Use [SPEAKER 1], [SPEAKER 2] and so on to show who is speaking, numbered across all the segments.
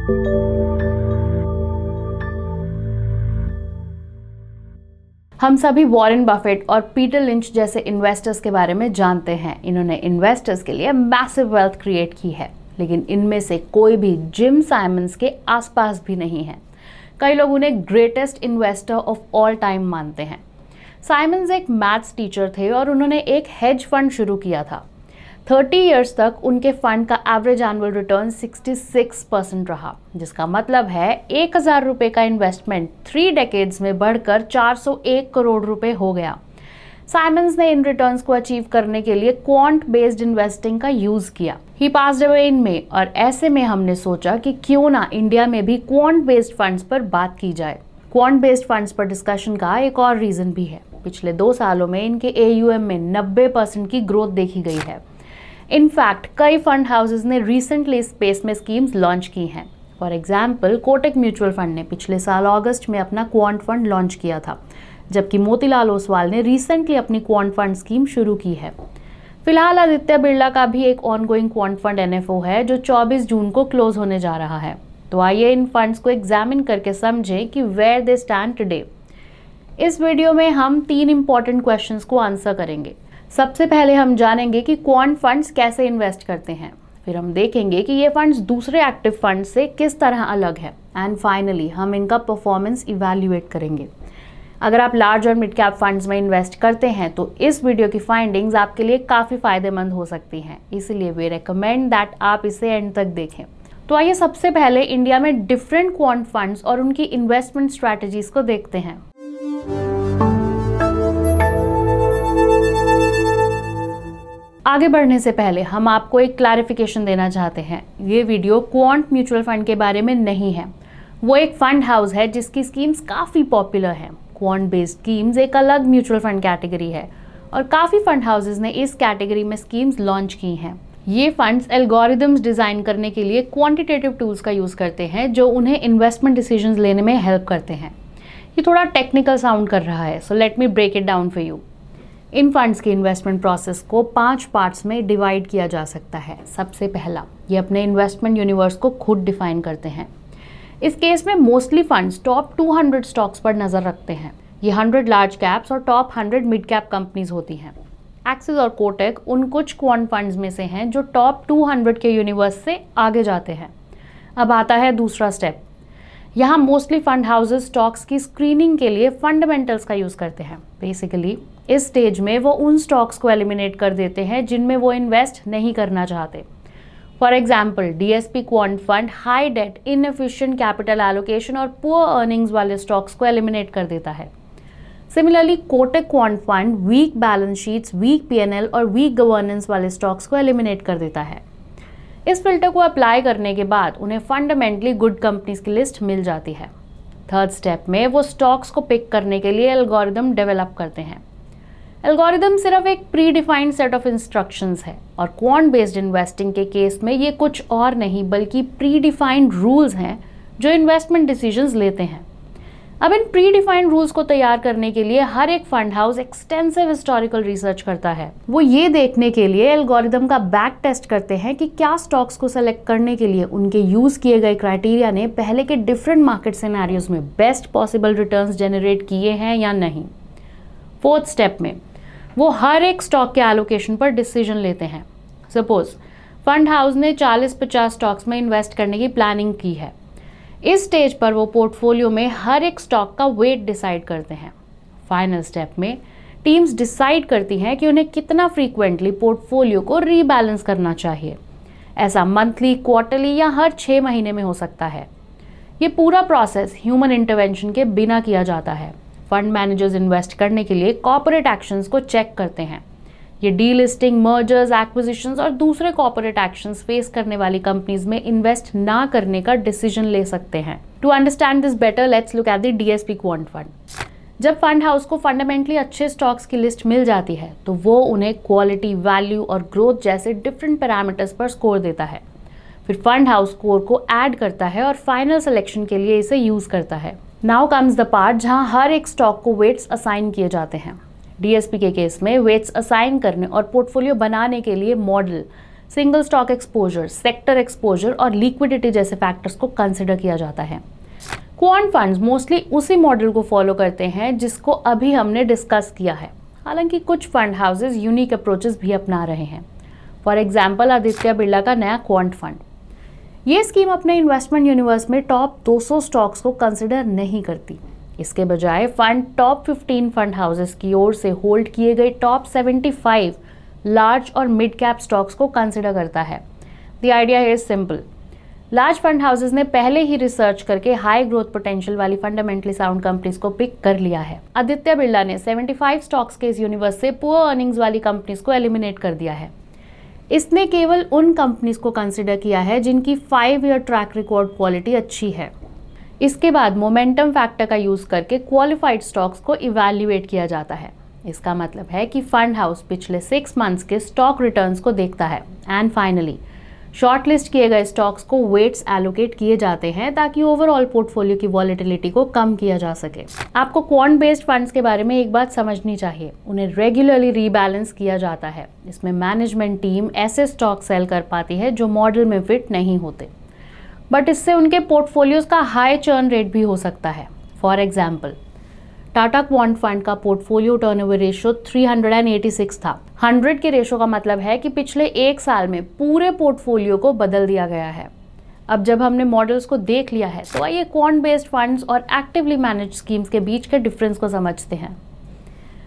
[SPEAKER 1] हम सभी Warren Buffett और पीटर लिंच जैसे इन्वेस्टर्स के बारे में जानते हैं। इन्होंने इन्वेस्टर्स के लिए मैसिव वेल्थ क्रिएट की है, लेकिन इनमें से कोई भी जिम साइमंस के आसपास भी नहीं है। कई लोग उन्हें greatest investor of all time मानते हैं। साइमंस एक मैथ्स टीचर थे और उन्होंने एक हेज फंड शुरू किया था। 30 इयर्स तक उनके फंड का एवरेज एनुअल रिटर्न 66% रहा, जिसका मतलब है 1000 रुपये का इन्वेस्टमेंट 3 डेकेड्स में बढ़कर 401 करोड़ रुपए हो गया। साइमंस ने इन रिटर्न्स को अचीव करने के लिए क्वांट बेस्ड इन्वेस्टिंग का यूज किया। ही पास्ड अवे इन मई, और ऐसे में हमने सोचा कि क्यों ना इंडिया में भी क्वांट बेस्ड फंड्स पर बात की जाए। क्वांट बेस्ड फंड्स पर डिस्कशन का एक और रीजन भी है। पिछले 2 सालों में इनके AUM में 90% की ग्रोथ देखी गई है। इनफैक्ट कई फंड हाउसेज ने रिसेंटली स्पेस में स्कीम्स लॉन्च की हैं। For example Kotak mutual fund ने पिछले साल अगस्त में अपना क्वांट फंड लॉन्च किया था, जबकि मोतीलाल ओसवाल ने रिसेंटली अपनी क्वांट फंड स्कीम शुरू की है। फिलहाल आदित्य बिरला का भी एक ऑनगोइंग क्वांट फंड NFO है जो 24 जून को क्लोज होने जा रहा है। तो आइए इन फंड्स को एग्जामिन करके समझें कि वेयर दे स्टैंड टुडे। इस वीडियो में हम 3 इंपॉर्टेंट क्वेश्चंस को आंसर करेंगे। सबसे पहले हम जानेंगे कि क्वांट फंड्स कैसे इन्वेस्ट करते हैं, फिर हम देखेंगे कि ये फंड्स दूसरे एक्टिव फंड से किस तरह अलग है, एंड फाइनली हम इनका परफॉर्मेंस इवैल्यूएट करेंगे। अगर आप लार्ज और मिड कैप फंड्स में इन्वेस्ट करते हैं तो इस वीडियो की फाइंडिंग्स आपके लिए काफ़ी फायदेमंद हो सकती हैं, इसलिए वी रेकमेंड दैट आप इसे एंड तक देखें। तो आइए सबसे पहले इंडिया में डिफरेंट क्वांट फंड्स और उनकी इन्वेस्टमेंट स्ट्रैटेजीज को देखते हैं। आगे बढ़ने से पहले हम आपको एक क्लैरिफिकेशन देना चाहते हैं। ये वीडियो क्वांट म्यूचुअल फंड के बारे में नहीं है। वो एक फंड हाउस है जिसकी स्कीम्स काफ़ी पॉपुलर हैं। क्वांट बेस्ड स्कीम्स एक अलग म्यूचुअल फंड कैटेगरी है और काफ़ी फंड हाउसेज ने इस कैटेगरी में स्कीम्स लॉन्च की हैं। ये फंड्स एल्गोरिदम्स डिज़ाइन करने के लिए क्वांटिटेटिव टूल्स का यूज़ करते हैं जो उन्हें इन्वेस्टमेंट डिसीजंस लेने में हेल्प करते हैं। ये थोड़ा टेक्निकल साउंड कर रहा है, so let me break it down for you. इन फंड्स के इन्वेस्टमेंट प्रोसेस को 5 पार्ट्स में डिवाइड किया जा सकता है। सबसे पहला, ये अपने इन्वेस्टमेंट यूनिवर्स को खुद डिफाइन करते हैं। इस केस में मोस्टली फंड्स टॉप 200 स्टॉक्स पर नज़र रखते हैं। ये 100 लार्ज कैप्स और टॉप 100 मिड कैप कंपनीज होती हैं। एक्सिस और कोटक उन कुछ क्वांट फंड्स में से हैं जो टॉप 200 के यूनिवर्स से आगे जाते हैं। अब आता है दूसरा स्टेप। यहाँ मोस्टली फंड हाउसेज स्टॉक्स की स्क्रीनिंग के लिए फंडामेंटल्स का यूज़ करते हैं। बेसिकली इस स्टेज में वो उन स्टॉक्स को एलिमिनेट कर देते हैं जिनमें वो इन्वेस्ट नहीं करना चाहते। For example DSP quant fund high debt, inefficient capital allocation और पुअर अर्निंग्स वाले स्टॉक्स को एलिमिनेट कर देता है। Similarly Kotak quant fund weak balance sheets, weak PNL और वीक गवर्नेंस वाले स्टॉक्स को एलिमिनेट कर देता है। इस फिल्टर को अप्लाई करने के बाद उन्हें फंडामेंटली गुड कंपनीज की लिस्ट मिल जाती है। थर्ड स्टेप में वो स्टॉक्स को पिक करने के लिए एल्गोरिदम डेवलप करते हैं। एल्गोरिदम सिर्फ एक pre defined set of instructions है और क्वांट बेस्ड इन्वेस्टिंग के केस में ये कुछ और नहीं बल्कि प्री डिफाइंड रूल्स हैं जो इन्वेस्टमेंट डिसीजंस लेते हैं। अब इन प्री डिफाइंड रूल्स को तैयार करने के लिए हर एक fund house extensive historical research करता है। वो ये देखने के लिए एल्गोरिदम का बैक टेस्ट करते हैं कि क्या स्टॉक्स को सेलेक्ट करने के लिए उनके यूज किए गए क्राइटेरिया ने पहले के डिफरेंट मार्केट सिनेरियोज में बेस्ट पॉसिबल रिटर्न्स जनरेट किए हैं या नहीं। फोर्थ स्टेप में वो हर एक स्टॉक के एलोकेशन पर डिसीजन लेते हैं। सपोज फंड हाउस ने 40-50 स्टॉक्स में इन्वेस्ट करने की प्लानिंग की है। इस स्टेज पर वो पोर्टफोलियो में हर एक स्टॉक का वेट डिसाइड करते हैं। फाइनल स्टेप में टीम्स डिसाइड करती हैं कि उन्हें कितना फ्रीक्वेंटली पोर्टफोलियो को रीबैलेंस करना चाहिए। ऐसा मंथली, क्वार्टरली या हर 6 महीने में हो सकता है। ये पूरा प्रोसेस ह्यूमन इंटरवेंशन के बिना किया जाता है। फंड मैनेजर्स इन्वेस्ट करने के लिए कॉर्पोरेट एक्शंस को चेक करते हैं। ये डीलिस्टिंग, मर्जर्स, एक्विजिशंस और दूसरे कॉर्पोरेट एक्शंस फेस करने वाली कंपनीज में इन्वेस्ट ना करने का डिसीजन ले सकते हैं। To understand this better, let's look at the DSP quant fund. जब फंड हाउस को फंडामेंटली अच्छे स्टॉक्स की लिस्ट मिल जाती है तो वो उन्हें क्वालिटी, वैल्यू और ग्रोथ जैसे डिफरेंट पैरामीटर्स पर स्कोर देता है। फिर फंड हाउस स्कोर को ऐड करता है और फाइनल सिलेक्शन के लिए इसे यूज करता है। नाउ कम्स द पार्ट जहां हर एक स्टॉक को वेट्स असाइन किए जाते हैं। DSP के केस में वेट्स असाइन करने और पोर्टफोलियो बनाने के लिए model, single stock exposure, sector exposure और लिक्विडिटी जैसे फैक्टर्स को कंसिडर किया जाता है। क्वांट फंड्स मोस्टली उसी मॉडल को फॉलो करते हैं जिसको अभी हमने डिस्कस किया है, हालांकि कुछ फंड हाउसेज यूनिक अप्रोचेस भी अपना रहे हैं। फॉर एग्जाम्पल आदित्य बिरला का नया क्वांट फंड। ये स्कीम अपने इन्वेस्टमेंट यूनिवर्स में टॉप 200 स्टॉक्स को कंसिडर नहीं करती। इसके बजाय फंड टॉप 15 फंड हाउसेस की ओर से होल्ड किए गए टॉप 75 लार्ज और मिड कैप स्टॉक्स को कंसिडर करता है। The idea is simple. Large fund houses ने पहले ही रिसर्च करके हाई ग्रोथ पोटेंशियल वाली फंडामेंटली साउंड कंपनीज को पिक कर लिया है। आदित्य बिरला ने 75 स्टॉक्स के इस यूनिवर्स से पुअर अर्निंग्स वाली कंपनीज को एलिमिनेट कर दिया है। इसने केवल उन कंपनीज को कंसिडर किया है जिनकी 5 ईयर ट्रैक रिकॉर्ड क्वालिटी अच्छी है। इसके बाद मोमेंटम फैक्टर का यूज करके क्वालिफाइड स्टॉक्स को इवैल्यूएट किया जाता है। इसका मतलब है कि फंड हाउस पिछले 6 मंथ्स के स्टॉक रिटर्न्स को देखता है एंड फाइनली शॉर्टलिस्ट किए गए स्टॉक्स को वेट्स एलोकेट किए जाते हैं ताकि ओवरऑल पोर्टफोलियो की वॉलेटिलिटी को कम किया जा सके। आपको क्वांट बेस्ड फंड्स के बारे में एक बात समझनी चाहिए, उन्हें रेगुलरली रीबैलेंस किया जाता है। इसमें मैनेजमेंट टीम ऐसे स्टॉक सेल कर पाती है जो मॉडल में फिट नहीं होते, बट इससे उनके पोर्टफोलियोज का हाई चर्न रेट भी हो सकता है। For example Tata quant fund का पोर्टफोलियो टर्नओवर रेशियो 386 था। 100 के रेशो का मतलब है कि पिछले 1 साल में पूरे पोर्टफोलियो को बदल दिया गया है। अब जब हमने मॉडल्स को देख लिया है तो आइए क्वांट बेस्ड फंड्स और एक्टिवली मैनेज्ड स्कीम्स के बीच के डिफरेंस को समझते हैं।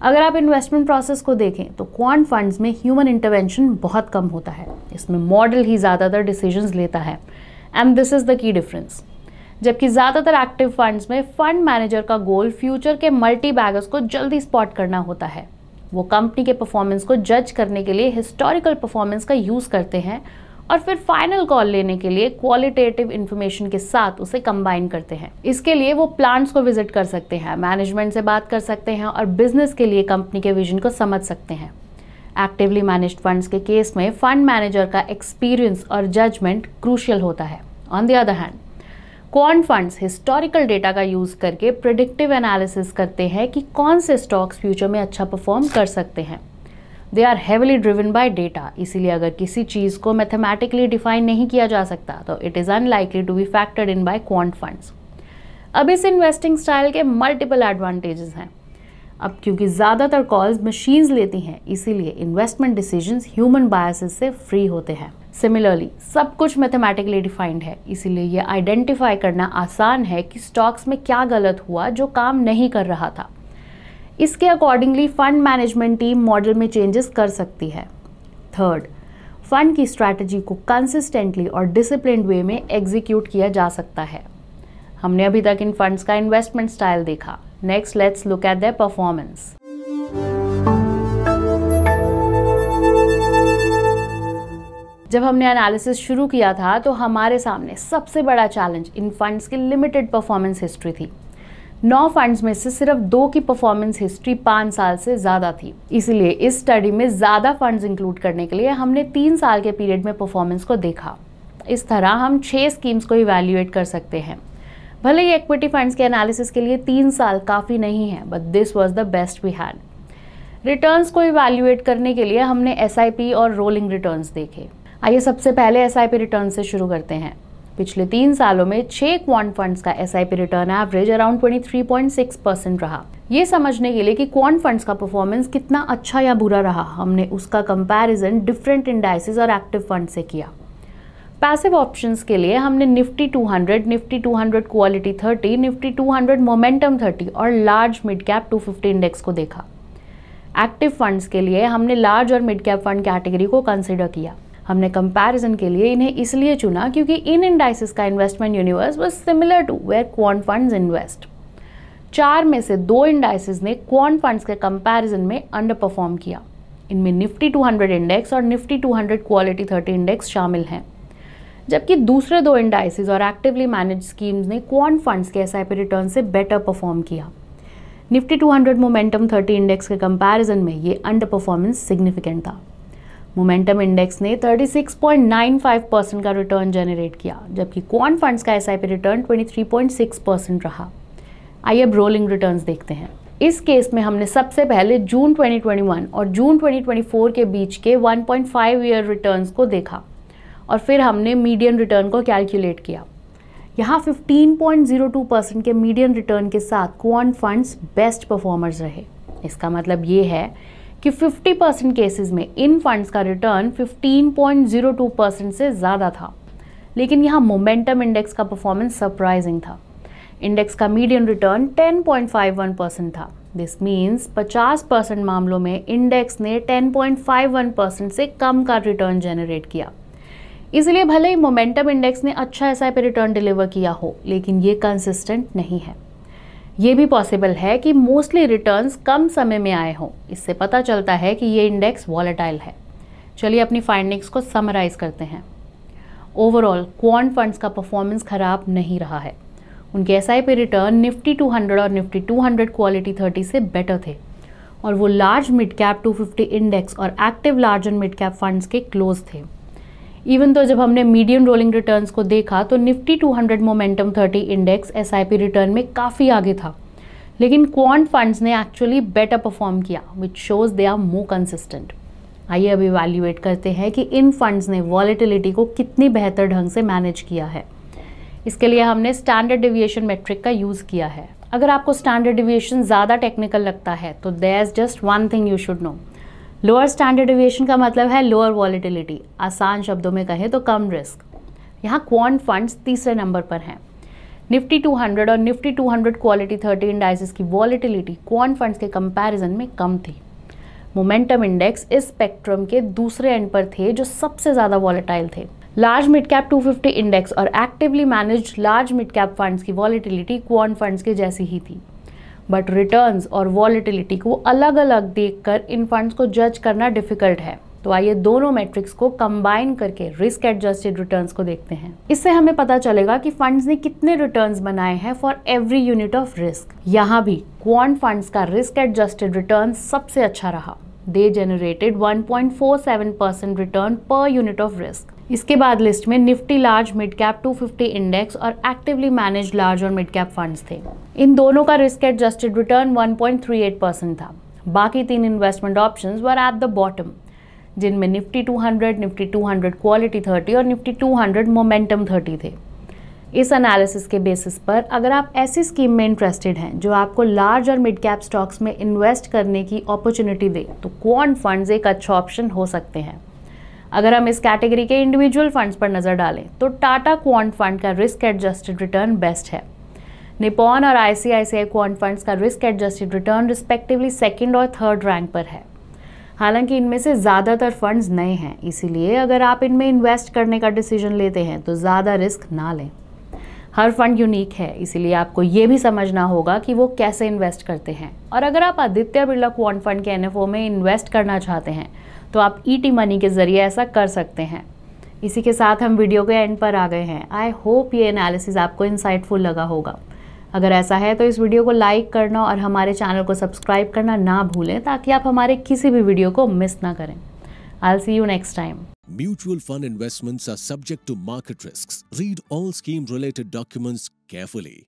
[SPEAKER 1] अगर आप इन्वेस्टमेंट प्रोसेस को देखें तो क्वांट फंड्स में ह्यूमन इंटरवेंशन बहुत कम होता है। इसमें मॉडल ही ज़्यादातर डिसीजंस लेता है and this is the key difference. जबकि ज़्यादातर एक्टिव फंड्स में फंड मैनेजर का गोल फ्यूचर के मल्टी बैगर्स को जल्दी स्पॉट करना होता है। वो कंपनी के परफॉर्मेंस को जज करने के लिए हिस्टोरिकल परफॉर्मेंस का यूज़ करते हैं और फिर फाइनल कॉल लेने के लिए क्वालिटेटिव इन्फॉर्मेशन के साथ उसे कंबाइन करते हैं। इसके लिए वो प्लांट्स को विजिट कर सकते हैं, मैनेजमेंट से बात कर सकते हैं और बिजनेस के लिए कंपनी के विजन को समझ सकते हैं। एक्टिवली मैनेज्ड फंड्स के केस में फंड मैनेजर का एक्सपीरियंस और जजमेंट क्रूशियल होता है। On the other hand quant funds historical data का यूज करके प्रेडिक्टिव एनालिसिस करते हैं कि कौन से स्टॉक्स फ्यूचर में अच्छा परफॉर्म कर सकते हैं। They are heavily driven by data, इसीलिए अगर किसी चीज़ को मैथमेटिकली डिफाइन नहीं किया जा सकता तो it is unlikely to be factored in by quant funds. अब इस इन्वेस्टिंग स्टाइल के मल्टीपल एडवांटेजेस हैं। अब क्योंकि ज़्यादातर कॉल्स मशीन्स लेती हैं, इसीलिए इन्वेस्टमेंट डिसीजंस ह्यूमन बायसेस से फ्री होते हैं। सिमिलरली सब कुछ मैथमेटिकली डिफाइंड है, इसीलिए ये आइडेंटिफाई करना आसान है कि स्टॉक्स में क्या गलत हुआ जो काम नहीं कर रहा था। इसके accordingly fund management team model में चेंजेस कर सकती है। थर्ड, फंड की स्ट्रैटेजी को कंसिस्टेंटली और डिसिप्लिन्ड वे में एग्जीक्यूट किया जा सकता है। हमने अभी तक इन फंड्स का इन्वेस्टमेंट स्टाइल देखा। Next let's look eight their performance. जब हमने एनालिसिस शुरू किया था तो हमारे सामने सबसे बड़ा चैलेंज इन फंड्स की लिमिटेड परफॉर्मेंस हिस्ट्री थी। 9 फंड्स में से सिर्फ 2 की परफॉर्मेंस हिस्ट्री 5 साल से ज़्यादा थी। इसलिए इस स्टडी में ज़्यादा फंड्स इंक्लूड करने के लिए हमने 3 साल के पीरियड में परफॉर्मेंस को देखा। इस तरह हम 6 स्कीम्स को इवैल्यूएट कर सकते हैं। भले ही इक्विटी फंड्स के एनालिसिस के लिए 3 साल काफ़ी नहीं है, but this was the best we had. Returns को इवैल्यूएट करने के लिए हमने SIP और रोलिंग रिटर्न्स देखे। आइए सबसे पहले SIP रिटर्न से शुरू करते हैं। पिछले 3 सालों में 6 क्वांट फंड्स का SIP रिटर्न एवरेज अराउंड 23.6% रहा। ये समझने के लिए कि क्वांट फंड्स का परफॉर्मेंस कितना अच्छा या बुरा रहा, हमने उसका कंपैरिजन डिफरेंट इंडाइसेस और एक्टिव फंड से किया। पैसिव ऑप्शंस के लिए हमने Nifty 200, Nifty 200 quality 30, Nifty 200 momentum 30 और लार्ज मिड कैप 250 इंडेक्स को देखा। एक्टिव फंड्स के लिए हमने लार्ज और मिड कैप फंड कैटेगरी को कंसिडर किया। हमने कंपैरिजन के लिए इन्हें इसलिए चुना क्योंकि इन इंडाइसेस का investment universe was similar to where quant funds invest. 4 में से 2 इंडाइसेस ने क्वांट फंड्स के कंपैरिजन में अंडर परफॉर्म किया। इनमें निफ्टी 200 इंडेक्स और निफ्टी 200 क्वालिटी 30 इंडेक्स शामिल हैं, जबकि दूसरे 2 इंडाइसेस और एक्टिवली मैनेज स्कीम्स ने क्वांट फंड्स के SIP रिटर्न से बेटर परफॉर्म किया। निफ्टी 200 मोमेंटम 30 इंडेक्स के कंपैरिजन में ये अंडर परफॉर्मेंस सिग्निफिकेंट था। मोमेंटम इंडेक्स ने 36.95% का रिटर्न जनरेट किया, जबकि क्वांट फंड्स का SIP रिटर्न 23.6% रहा। आइए अब रोलिंग रिटर्न्स देखते हैं। इस केस में हमने सबसे पहले जून 2021 और जून 2024 के बीच के 1.5 ईयर रिटर्न्स को देखा और फिर हमने मीडियन रिटर्न को कैलकुलेट किया। यहाँ 15.02% के मीडियन रिटर्न के साथ क्वांट फंड्स बेस्ट परफॉर्मर्स रहे। इसका मतलब ये है कि 50% केसेस में इन फंड्स का रिटर्न 15.02% से ज़्यादा था। लेकिन यहाँ मोमेंटम इंडेक्स का परफॉर्मेंस सरप्राइजिंग था। इंडेक्स का मीडियन रिटर्न 10.51% था। दिस मीन्स 50% मामलों में इंडेक्स ने 10.51% से कम का रिटर्न जनरेट किया। इसलिए भले ही मोमेंटम इंडेक्स ने अच्छा एसआईपी रिटर्न डिलीवर किया हो, लेकिन ये कंसिस्टेंट नहीं है। ये भी पॉसिबल है कि मोस्टली रिटर्न्स कम समय में आए हों। इससे पता चलता है कि ये इंडेक्स वॉलेटाइल है। चलिए अपनी फाइंडिंग्स को समराइज करते हैं। ओवरऑल क्वांट फंड्स का परफॉर्मेंस खराब नहीं रहा है। उनके एसआईपी रिटर्न निफ्टी 200 और निफ्टी 200 क्वालिटी 30 से बेटर थे और वो लार्ज मिड कैप 250 इंडेक्स और active large and mid cap funds के क्लोज थे। इवन तो जब हमने मीडियम रोलिंग रिटर्न्स को देखा तो Nifty 200 momentum 30 index SIP return में काफ़ी आगे था, लेकिन क्वांट फंड्स ने एक्चुअली बेटर परफॉर्म किया, which shows they are more consistent. आइए अब इवैल्यूएट करते हैं कि इन फंड्स ने वॉलेटिलिटी को कितनी बेहतर ढंग से मैनेज किया है। इसके लिए हमने स्टैंडर्ड डेविएशन मेट्रिक का यूज़ किया है। अगर आपको स्टैंडर्ड डेविएशन ज़्यादा टेक्निकल लगता है तो there is just one thing you should know. Lower standard deviation का मतलब है लोअर वॉलेटिलिटी, आसान शब्दों में कहें तो कम रिस्क। यहाँ क्वांट फंड्स तीसरे नंबर पर हैं। निफ्टी 200 और निफ्टी 200 क्वालिटी 30 इंडाइसेस की वॉलेटिलिटी क्वांट फंड्स के कंपैरिजन में कम थी। मोमेंटम इंडेक्स इस स्पेक्ट्रम के दूसरे एंड पर थे जो सबसे ज़्यादा वॉलेटाइल थे। लार्ज मिड कैप 250 इंडेक्स और actively managed large mid cap funds की वॉलेटिलिटी क्वांट फंड्स के जैसी ही थी, बट रिटर्न्स और वॉलेटिलिटी को अलग अलग देखकर इन फंड्स को जज करना डिफिकल्ट है। तो आइए दोनों मैट्रिक्स को कंबाइन करके रिस्क एडजस्टेड रिटर्न्स को देखते हैं। इससे हमें पता चलेगा कि फंड्स ने कितने रिटर्न्स बनाए हैं for every unit of risk. यहाँ भी क्वांट फंड्स का रिस्क एडजस्टेड रिटर्न सबसे अच्छा रहा। They generated 1.47% return per unit of risk. इसके बाद लिस्ट में Nifty large mid cap 250 index और एक्टिवली मैनेज्ड लार्ज और मिड कैप फंड्स थे। इन दोनों का रिस्क एडजस्टेड रिटर्न 1.38% था। बाकी तीन investment options were at the bottom, जिनमें निफ्टी 200, निफ्टी 200 क्वालिटी 30 और निफ्टी 200 मोमेंटम 30 थे। इस एनालिसिस के बेसिस पर अगर आप ऐसी स्कीम में इंटरेस्टेड हैं जो आपको लार्ज और मिड कैप स्टॉक्स में इन्वेस्ट करने की अपॉर्चुनिटी दे, तो क्वांट फंड्स एक अच्छा ऑप्शन हो सकते हैं। अगर हम इस कैटेगरी के इंडिविजुअल फंड्स पर नज़र डालें तो टाटा क्वांट फंड का रिस्क एडजस्टेड रिटर्न बेस्ट है। निपॉन और आईसीआईसीआई क्वांट फंड्स का risk adjusted return respectively second और थर्ड रैंक पर है। हालांकि इनमें से ज़्यादातर फंड्स नए हैं, इसीलिए अगर आप इनमें इन्वेस्ट करने का डिसीजन लेते हैं तो ज़्यादा रिस्क ना लें। हर फंड यूनिक है, इसीलिए आपको ये भी समझना होगा कि वो कैसे इन्वेस्ट करते हैं। और अगर आप आदित्य बिरला क्वांट फंड के एनएफओ में इन्वेस्ट करना चाहते हैं तो आप ईटी मनी के ज़रिए ऐसा कर सकते हैं। इसी के साथ हम वीडियो के एंड पर आ गए हैं। आई होप ये एनालिसिस आपको इंसाइटफुल लगा होगा। अगर ऐसा है तो इस वीडियो को लाइक करना और हमारे चैनल को सब्सक्राइब करना ना भूलें, ताकि आप हमारे किसी भी वीडियो को मिस ना करें। I'll see you next time.
[SPEAKER 2] Mutual fund investments are subject to market risks. Read all scheme-related documents carefully.